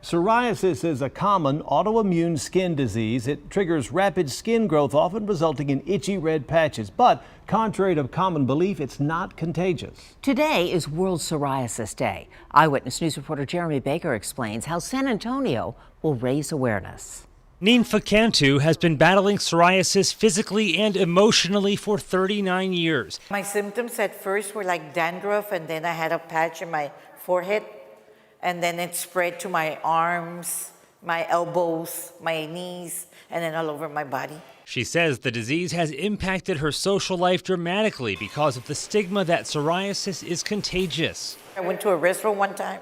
Psoriasis is a common autoimmune skin disease. It triggers rapid skin growth, often resulting in itchy red patches. But contrary to common belief, it's not contagious. Today is World Psoriasis Day. Eyewitness News reporter Jeremy Baker explains how San Antonio will raise awareness. Ninfa Cantu has been battling psoriasis physically and emotionally for 39 years. My symptoms at first were like dandruff, and then I had a patch in my forehead, and then it spread to my arms, my elbows, my knees, and then all over my body. She says the disease has impacted her social life dramatically because of the stigma that psoriasis is contagious. I went to a restaurant one time,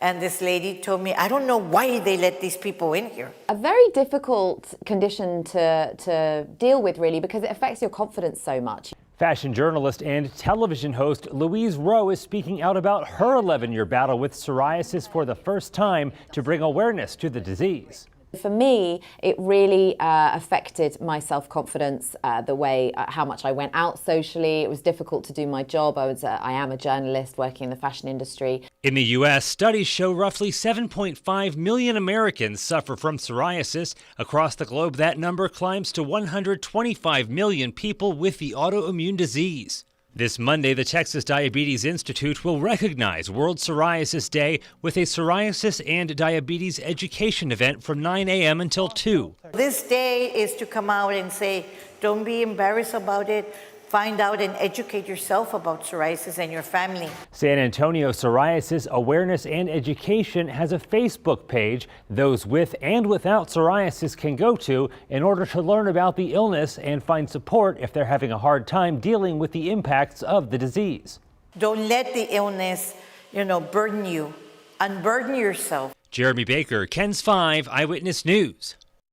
and this lady told me, I don't know why they let these people in here. A very difficult condition to deal with, really, because it affects your confidence so much. Fashion journalist and television host Louise Rowe is speaking out about her 11-year battle with psoriasis for the first time to bring awareness to the disease. For me, it really affected my self-confidence, the way, how much I went out socially. It was difficult to do my job. I am a journalist working in the fashion industry. In the U.S., studies show roughly 7.5 million Americans suffer from psoriasis. Across the globe, that number climbs to 125 million people with the autoimmune disease. This Monday, the Texas Diabetes Institute will recognize World Psoriasis Day with a psoriasis and diabetes education event from 9 a.m. until 2. This day is to come out and say, don't be embarrassed about it. Find out and educate yourself about psoriasis and your family. San Antonio Psoriasis Awareness and Education has a Facebook page those with and without psoriasis can go to in order to learn about the illness and find support if they're having a hard time dealing with the impacts of the disease. Don't let the illness, burden you. Unburden yourself. Jeremy Baker, KENS 5 Eyewitness News.